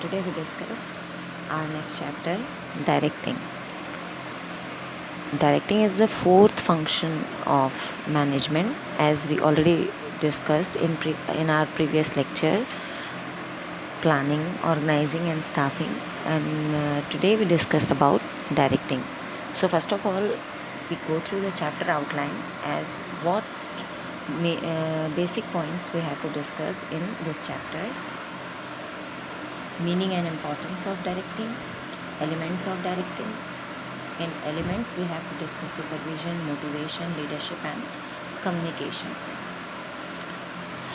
today we discuss our next chapter, directing. Directing is the fourth function of management, as we already discussed in our previous lecture, planning, organizing and staffing, and today we discussed about directing. So first of all, we go through the chapter outline as what basic points we have to discuss in this chapter. Meaning and importance of directing, elements of directing. In elements we have to discuss supervision, motivation, leadership and communication.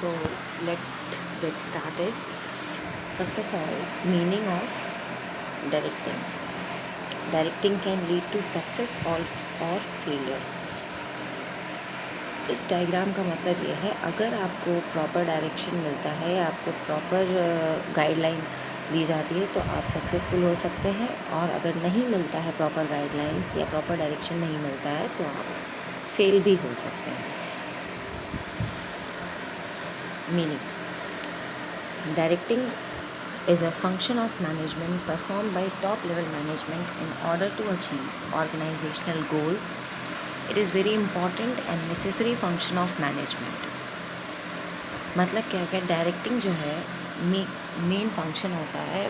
So let's get started. First of all, meaning of directing. Directing can lead to success or failure. इस diagram का मतलब ये है, अगर आपको proper direction मिलता है, आपको प्रॉपर गाइडलाइन दी जाती है तो आप सक्सेसफुल हो सकते हैं, और अगर नहीं मिलता है प्रॉपर गाइडलाइंस या प्रॉपर डायरेक्शन नहीं मिलता है तो आप फेल भी हो सकते हैं. Meaning. Directing is a function of management performed by top level management in order to achieve organizational goals. It is very important and necessary function of management. मतलब क्या है, डायरेक्टिंग जो है मेन फंक्शन होता है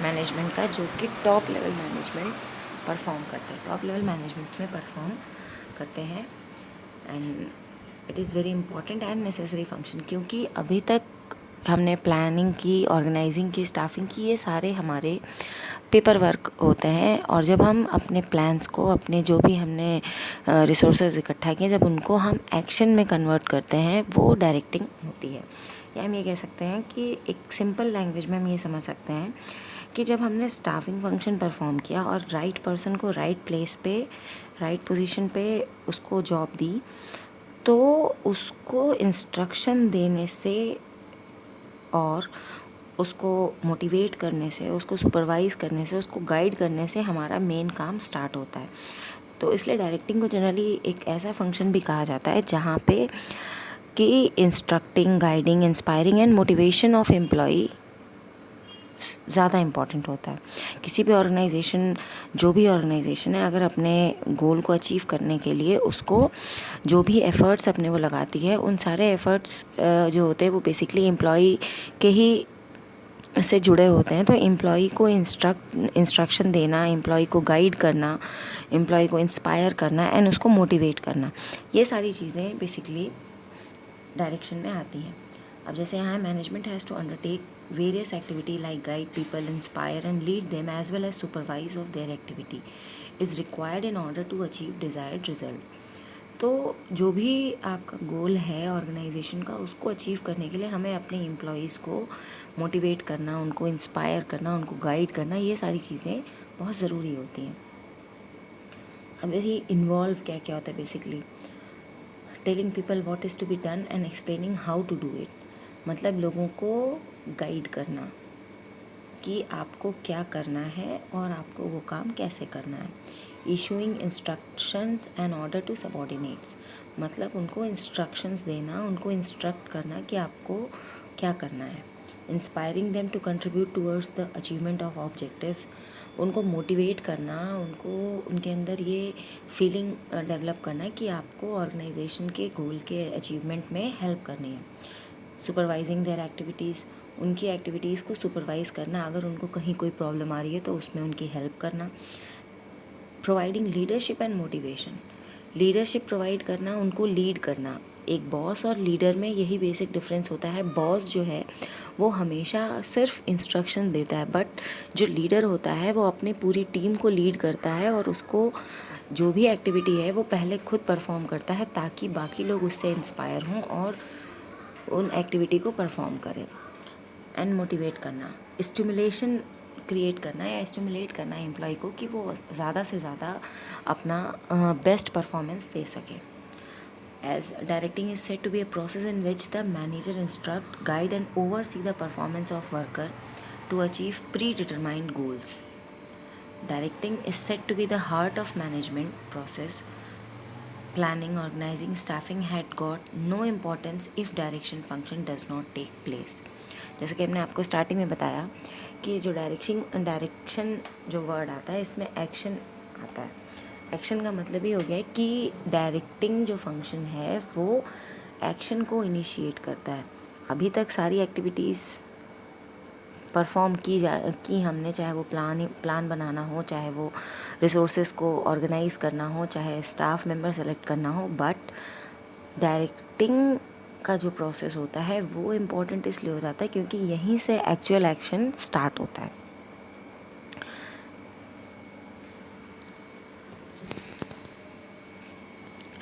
मैनेजमेंट का, जो कि टॉप लेवल मैनेजमेंट परफॉर्म करते हैं, टॉप लेवल मैनेजमेंट में परफॉर्म करते हैं. And it is very important and necessary function, क्योंकि अभी तक हमने प्लानिंग की, ऑर्गेनाइजिंग की, स्टाफिंग की, ये सारे हमारे पेपर वर्क होते हैं. और जब हम अपने प्लान्स को, अपने जो भी हमने रिसोर्सेज इकट्ठा किए, जब उनको हम एक्शन में कन्वर्ट करते हैं, वो डायरेक्टिंग होती है. या हम ये कह सकते हैं कि एक सिंपल लैंग्वेज में हम ये समझ सकते हैं कि जब हमने स्टाफिंग फंक्शन परफॉर्म किया और राइट पर्सन को राइट प्लेस पे, राइट पोजीशन पे उसको जॉब दी, तो उसको इंस्ट्रक्शन देने से और उसको मोटिवेट करने से, उसको सुपरवाइज़ करने से, उसको गाइड करने से हमारा मेन काम स्टार्ट होता है. तो इसलिए डायरेक्टिंग को जनरली एक ऐसा फंक्शन भी कहा जाता है जहाँ पे कि instructing, guiding, inspiring and motivation of employee ज़्यादा इम्पॉर्टेंट होता है. किसी भी ऑर्गेनाइजेशन, जो भी ऑर्गेनाइजेशन है, अगर अपने गोल को अचीव करने के लिए उसको जो भी एफ़र्ट्स अपने वो लगाती है, उन सारे एफ़र्ट्स जो होते हैं वो बेसिकली एम्प्लॉई के ही से जुड़े होते हैं. तो एम्प्लॉई को इंस्ट्रक्शन देना, एम्प्लॉई को गाइड करना, एम्प्लॉई को इंस्पायर करना एंड उसको मोटिवेट करना, ये सारी चीज़ें बेसिकली डायरेक्शन में आती हैं. अब जैसे यहाँ management has to undertake various activity like guide people, inspire and lead them as well as supervise of their activity is required in order to achieve desired result. तो जो भी आपका गोल है ऑर्गेनाइजेशन का, उसको अचीव करने के लिए हमें अपने एम्प्लॉयज़ को मोटिवेट करना, उनको इंस्पायर करना, उनको गाइड करना, ये सारी चीज़ें बहुत ज़रूरी होती हैं. अब ये इन्वॉल्व क्या क्या होता है, basically telling people what is to be done and explaining how to do it. मतलब लोगों को गाइड करना कि आपको क्या करना है और आपको वो काम कैसे करना है. Issuing instructions and order to subordinates, मतलब उनको इंस्ट्रक्शंस देना, उनको इंस्ट्रक्ट करना कि आपको क्या करना है. Inspiring them to contribute towards the achievement of objectives, उनको मोटिवेट करना, उनको उनके अंदर ये फीलिंग डेवलप करना कि आपको ऑर्गेनाइजेशन के गोल के अचीवमेंट में हेल्प करनी है. सुपरवाइजिंग देयर एक्टिविटीज़, उनकी एक्टिविटीज़ को सुपरवाइज़ करना, अगर उनको कहीं कोई प्रॉब्लम आ रही है तो उसमें उनकी हेल्प करना. Providing leadership and motivation, leadership provide करना, उनको लीड करना. एक बॉस और लीडर में यही बेसिक डिफरेंस होता है. बॉस जो है वो हमेशा सिर्फ इंस्ट्रक्शन देता है, बट जो लीडर होता है वो अपने पूरी टीम को लीड करता है और उसको जो भी एक्टिविटी है वो पहले खुद परफॉर्म करता है, ताकि बाकी लोग उससे इंस्पायर हों और उन एक्टिविटी को परफॉर्म करें. एंड मोटिवेट करना, स्टिमुलेशन क्रिएट करना या स्टिमुलेट करना एम्प्लॉय को कि वो ज़्यादा से ज़्यादा अपना बेस्ट परफॉर्मेंस दे सके. As directing is said to be a process in which the manager instruct, guide and oversee the performance of worker to achieve predetermined goals. Directing is said to be the heart of management process. Planning, organizing, staffing had got no importance if direction function does not take place. जैसे कि हमने आपको starting में बताया कि जो direction जो word आता है इसमें एक्शन आता है। एक्शन का मतलब ये हो गया है कि डायरेक्टिंग जो फंक्शन है वो एक्शन को इनिशिएट करता है। अभी तक सारी एक्टिविटीज़ परफॉर्म की हमने, चाहे वो प्लान बनाना हो, चाहे वो रिसोर्सेज को ऑर्गेनाइज करना हो, चाहे स्टाफ मेंबर सेलेक्ट करना हो, बट डायरेक्टिंग का जो प्रोसेस होता है वो इम्पोर्टेंट इसलिए हो जाता है क्योंकि यहीं से एक्चुअल एक्शन स्टार्ट होता है।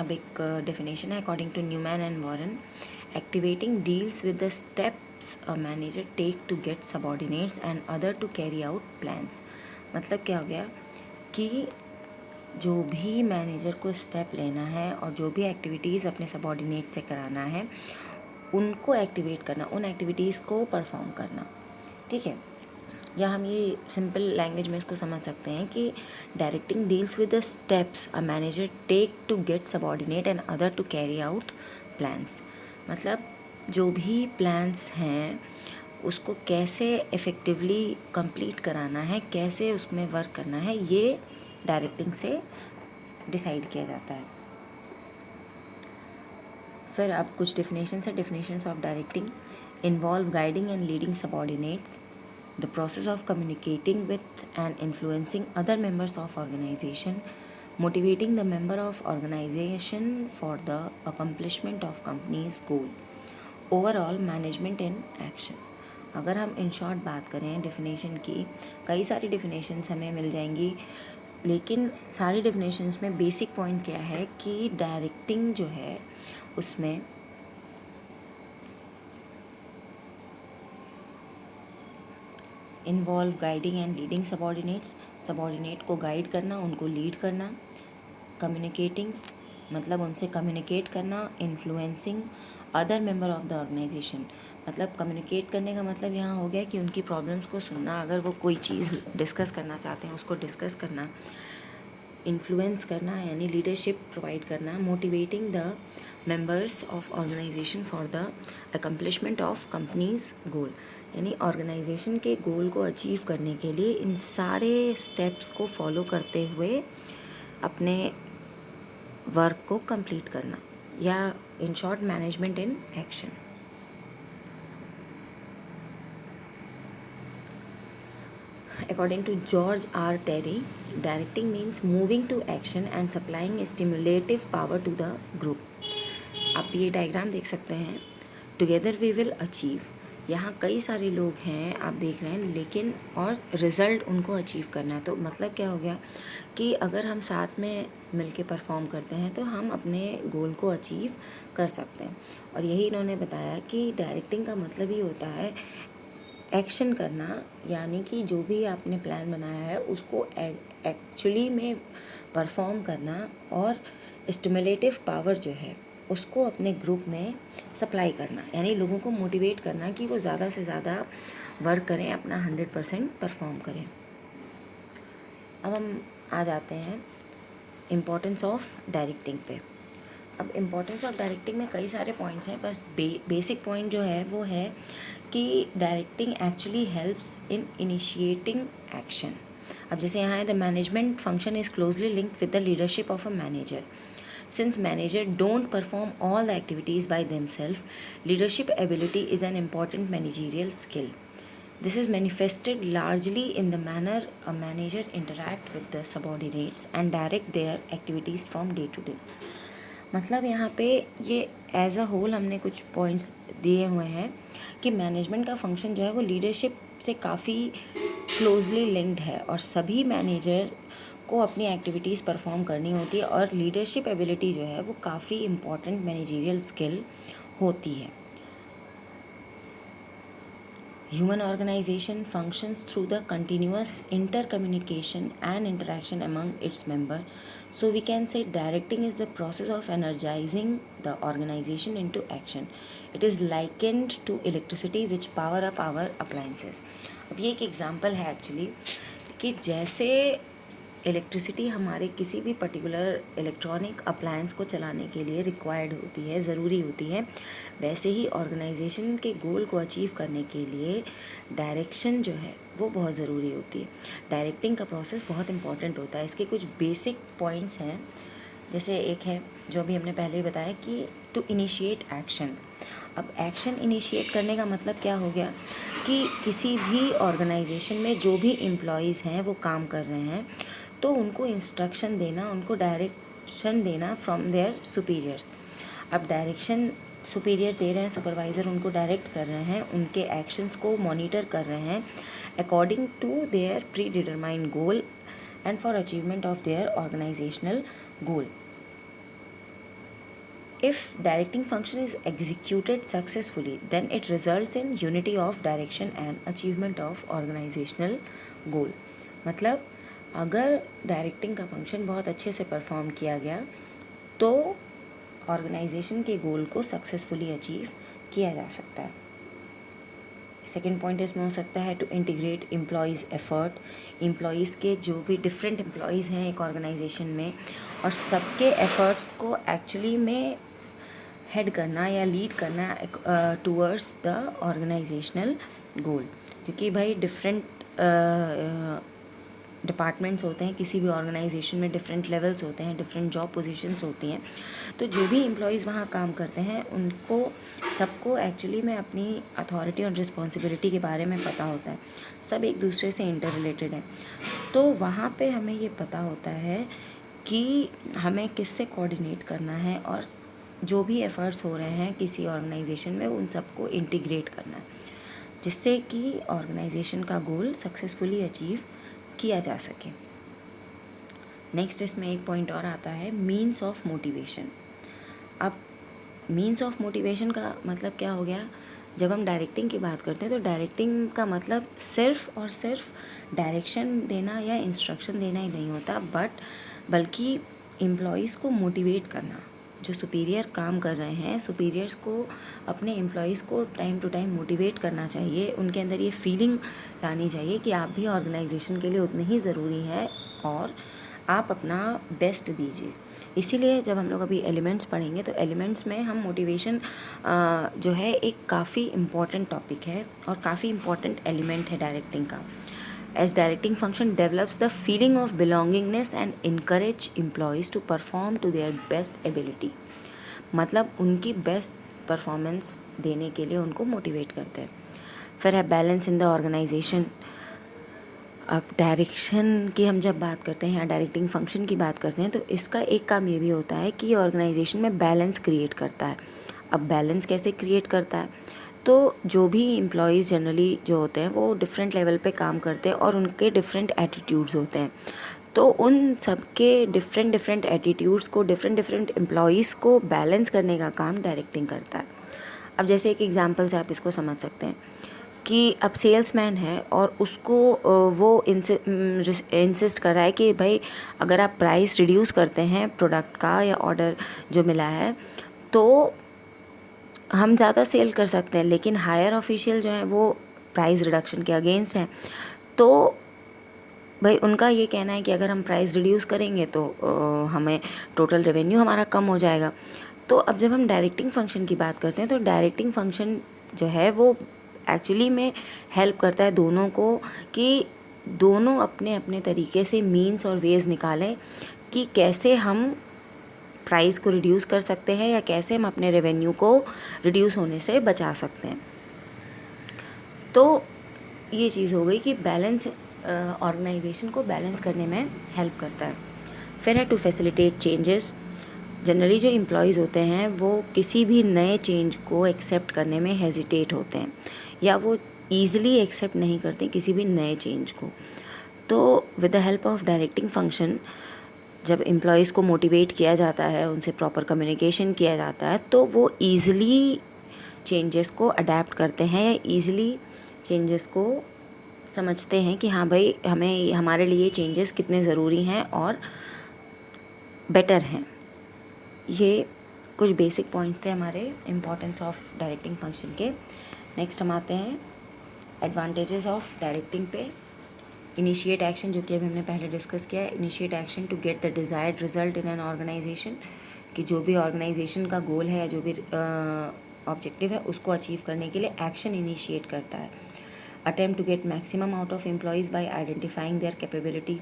अब एक डेफिनेशन है according to Newman and Warren, activating deals with the steps a manager take to get subordinates and other to carry out plans. मतलब क्या हो गया कि जो भी मैनेजर को स्टेप लेना है और जो भी एक्टिविटीज़ अपने सबॉर्डिनेट से कराना है उनको एक्टिवेट करना, उन एक्टिविटीज़ को परफॉर्म करना। ठीक है, या हम ये सिंपल लैंग्वेज में इसको समझ सकते हैं कि directing deals with the steps a manager take to get subordinate and other to carry out plans. मतलब जो भी प्लान्स हैं उसको कैसे इफ़ेक्टिवली कंप्लीट कराना है, कैसे उसमें वर्क करना है, ये डायरेक्टिंग से डिसाइड किया जाता है। फिर अब कुछ डेफिनेशंस है। Definitions of directing involve guiding and leading subordinates, the process of communicating with and influencing other members of organization, motivating the member of organization for the accomplishment of company's goal, overall management in action। अगर हम in short बात करें definition की, कई सारी definitions हमें मिल जाएंगी, लेकिन सारी डेफिनेशंस में बेसिक पॉइंट क्या है कि डायरेक्टिंग जो है उसमें involve guiding and leading subordinates, subordinate को गाइड करना, उनको लीड करना। कम्युनिकेटिंग मतलब उनसे कम्युनिकेट करना। Influencing other member of the organisation, मतलब कम्युनिकेट करने का मतलब यहाँ हो गया कि उनकी प्रॉब्लम्स को सुनना, अगर वो कोई चीज़ डिस्कस करना चाहते हैं उसको डिस्कस करना। इन्फ्लुएंस करना यानी लीडरशिप प्रोवाइड करना। Motivating the members of organisation for the accomplishment of company's goal, यानी ऑर्गेनाइजेशन के गोल को अचीव करने के लिए इन सारे स्टेप्स को फॉलो करते हुए अपने वर्क को कंप्लीट करना, या in short management in action. According to George R. Terry, directing means moving to action and supplying stimulative power to the group। आप ये डायग्राम देख सकते हैं, टुगेदर वी विल अचीव। यहाँ कई सारे लोग हैं आप देख रहे हैं, लेकिन और रिज़ल्ट उनको अचीव करना है। तो मतलब क्या हो गया कि अगर हम साथ में मिलके परफॉर्म करते हैं तो हम अपने गोल को अचीव कर सकते हैं। और यही इन्होंने बताया कि डायरेक्टिंग का मतलब ही होता है एक्शन करना, यानी कि जो भी आपने प्लान बनाया है उसको एक्चुअली में परफॉर्म करना और स्टिमुलेटिव पावर जो है उसको अपने ग्रुप में सप्लाई करना, यानी लोगों को मोटिवेट करना कि वो ज़्यादा से ज़्यादा वर्क करें, अपना 100% परफॉर्म करें। अब हम आ जाते हैं इम्पोर्टेंस ऑफ डायरेक्टिंग पे। अब इम्पोर्टेंस ऑफ डायरेक्टिंग में कई सारे पॉइंट्स हैं, बस बेसिक पॉइंट जो है वो है कि directing actually helps in initiating action. अब जैसे यहाँ है the management function is closely linked with the leadership of a manager. Since manager don't perform all the activities by themselves, leadership ability is an important managerial skill. This is manifested largely in the manner a manager interact with the subordinates and direct their activities from day to day। मतलब यहाँ पे ये as a whole हमने कुछ points दिए हुए हैं कि मैनेजमेंट का फंक्शन जो है वो लीडरशिप से काफ़ी क्लोजली लिंक्ड है और सभी मैनेजर को अपनी एक्टिविटीज़ परफॉर्म करनी होती है, और लीडरशिप एबिलिटी जो है वो काफ़ी इम्पॉर्टेंट मैनेजरियल स्किल होती है। Human organization functions through the continuous intercommunication and interaction among its members. So we can say directing is the process of energizing the organization into action. It is likened to electricity which power up our appliances। अब ये एक example है actually कि जैसे electricity हमारे किसी भी particular electronic appliance को चलाने के लिए रिक्वायर्ड होती है, ज़रूरी होती है, वैसे ही ऑर्गेनाइजेशन के गोल को अचीव करने के लिए डायरेक्शन जो है वो बहुत ज़रूरी होती है। डायरेक्टिंग का प्रोसेस बहुत इंपॉर्टेंट होता है। इसके कुछ बेसिक पॉइंट्स हैं, जैसे एक है जो अभी हमने पहले ही बताया कि टू इनिशिएट एक्शन। अब एक्शन इनिशिएट करने का मतलब क्या हो गया कि किसी भी ऑर्गेनाइजेशन में जो भी एम्प्लॉयज़ हैं वो काम कर रहे हैं, तो उनको इंस्ट्रक्शन देना, उनको डायरेक्शन देना फ्रॉम देयर सुपीरियर्स। अब डायरेक्शन सुपीरियर दे रहे हैं, सुपरवाइज़र उनको डायरेक्ट कर रहे हैं, उनके एक्शंस को मॉनिटर कर रहे हैं according to their predetermined goal and for achievement of their organisational goal. If directing function is executed successfully, then it results in unity of direction and achievement of organizational goal. मतलब अगर directing का function बहुत अच्छे से perform किया गया तो organisation के गोल को सक्सेसफुली अचीव किया जा सकता है. सेकेंड पॉइंट इसमें हो सकता है to integrate employees effort. Employees के जो भी डिफरेंट एम्प्लॉयज़ हैं एक ऑर्गेनाइजेशन में, और सबके एफर्ट्स को एक्चुअली में हेड करना या लीड करना टूवर्ड्स द ऑर्गेनाइजेशनल गोल. क्योंकि भाई डिफरेंट डिपार्टमेंट्स होते हैं किसी भी ऑर्गेनाइजेशन में, डिफरेंट लेवल्स होते हैं, डिफरेंट जॉब पोजीशंस होती हैं, तो जो भी एम्प्लॉयज़ वहाँ काम करते हैं उनको सबको एक्चुअली में अपनी अथॉरिटी और रिस्पॉन्सिबिलिटी के बारे में पता होता है. सब एक दूसरे से इंटर रिलेटेड हैं, तो वहाँ पे हमें ये पता होता है कि हमें किससे कोऑर्डिनेट करना है और जो भी एफ़र्ट्स हो रहे हैं किसी ऑर्गेनाइजेशन में उन सबको इंटीग्रेट करना है, जिससे कि ऑर्गेनाइजेशन का गोल सक्सेसफुली अचीव किया जा सके. नेक्स्ट इसमें एक पॉइंट और आता है मीन्स ऑफ मोटिवेशन. अब मीन्स ऑफ मोटिवेशन का मतलब क्या हो गया, जब हम डायरेक्टिंग की बात करते हैं तो डायरेक्टिंग का मतलब सिर्फ और सिर्फ डायरेक्शन देना या इंस्ट्रक्शन देना ही नहीं होता, बल्कि एम्प्लॉयज़ को मोटिवेट करना. जो सुपीरियर काम कर रहे हैं, सुपीरियर्स को अपने एम्प्लॉयज़ को टाइम टू टाइम मोटिवेट करना चाहिए, उनके अंदर ये फीलिंग लानी चाहिए कि आप भी ऑर्गेनाइजेशन के लिए उतने ही ज़रूरी है और आप अपना बेस्ट दीजिए. इसीलिए जब हम लोग अभी एलिमेंट्स पढ़ेंगे तो एलिमेंट्स में हम मोटिवेशन जो है एक काफ़ी इम्पॉर्टेंट टॉपिक है और काफ़ी इम्पॉर्टेंट एलिमेंट है डायरेक्टिंग का. As directing function develops the feeling of belongingness and encourage employees to perform to their best ability. मतलब उनकी बेस्ट परफॉर्मेंस देने के लिए उनको मोटिवेट करते हैं. फिर है बैलेंस इन द ऑर्गेनाइजेशन. अब डायरेक्शन की हम जब बात करते हैं या डायरेक्टिंग फंक्शन की बात करते हैं तो इसका एक काम ये भी होता है कि ऑर्गेनाइजेशन में बैलेंस क्रिएट करता है. अब बैलेंस कैसे क्रिएट करता है, तो जो भी एम्प्लॉयज़ जनरली जो होते हैं वो डिफरेंट लेवल पे काम करते हैं और उनके डिफरेंट एटीट्यूड्स होते हैं, तो उन सब के डिफरेंट एटीट्यूड्स को, डिफरेंट एम्प्लॉयज़ को बैलेंस करने का काम डायरेक्टिंग करता है. अब जैसे एक एग्जांपल से आप इसको समझ सकते हैं कि अब सेल्समैन है और उसको वो इंसिस्ट कर रहा है कि भाई अगर आप प्राइस रिड्यूस करते हैं प्रोडक्ट का या ऑर्डर जो मिला है तो हम ज़्यादा सेल कर सकते हैं, लेकिन हायर ऑफिशियल जो है वो प्राइस रिडक्शन के अगेंस्ट हैं. तो भाई उनका ये कहना है कि अगर हम प्राइस रिड्यूस करेंगे तो हमें टोटल रेवेन्यू हमारा कम हो जाएगा. तो अब जब हम डायरेक्टिंग फंक्शन की बात करते हैं तो डायरेक्टिंग फंक्शन जो है वो एक्चुअली में हेल्प करता है दोनों को कि दोनों अपने अपने तरीके से मीन्स और वेज निकालें कि कैसे हम प्राइस को रिड्यूस कर सकते हैं या कैसे हम अपने रेवेन्यू को रिड्यूस होने से बचा सकते हैं. तो ये चीज़ हो गई कि बैलेंस ऑर्गेनाइजेशन को बैलेंस करने में हेल्प करता है. फिर है टू फैसिलिटेट चेंजेस. जनरली जो एम्प्लॉयज़ होते हैं वो किसी भी नए चेंज को एक्सेप्ट करने में हेजिटेट होते हैं या वो ईज़िली एक्सेप्ट नहीं करते किसी भी नए चेंज को. तो with the help of directing function जब एम्प्लॉयज़ को मोटिवेट किया जाता है, उनसे प्रॉपर कम्युनिकेशन किया जाता है, तो वो ईज़िली चेंजेस को अडेप्ट करते हैं या ईज़िली चेंजेस को समझते हैं कि हाँ भाई हमें हमारे लिए चेंजेस कितने ज़रूरी हैं और बेटर हैं. ये कुछ बेसिक पॉइंट्स थे हमारे इम्पोर्टेंस ऑफ डायरेक्टिंग फंक्शन के. नेक्स्ट हम आते हैं एडवांटेजेस ऑफ डायरेक्टिंग पे. इनिशिएट एक्शन, जो कि अभी हमने पहले डिस्कस किया है, initiate action to get the desired result in an organisation, कि जो भी ऑर्गेनाइजेशन का गोल है या जो भी ऑब्जेक्टिव है उसको अचीव करने के लिए एक्शन इनिशिएट करता है। Attempt to get maximum out of employees by identifying their capability,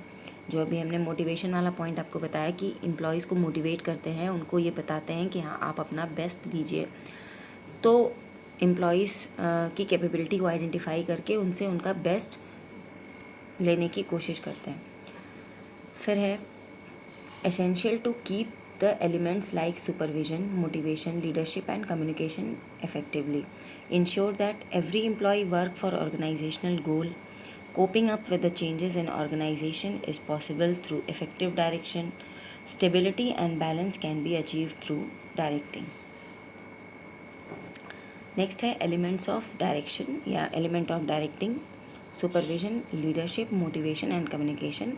जो अभी हमने मोटिवेशन वाला पॉइंट आपको बताया कि एम्प्लॉयज़ को मोटिवेट करते हैं, उनको ये बताते हैं कि हाँ आप अपना बेस्ट दीजिए, तो एम्प्लॉयज़ की कैपेबिलिटी को आइडेंटिफाई करके उनसे उनका बेस्ट लेने की कोशिश करते हैं। फिर है essential to keep the elements like supervision, motivation, leadership and communication effectively. Ensure that every employee work for organizational goal. Coping up with the changes in organization is possible through effective direction. Stability and balance can be achieved through directing. Next है elements of direction या element of directing, supervision, leadership, motivation and communication.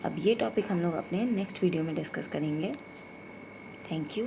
अब ये topic हम लोग अपने next video में discuss करेंगे। Thank you.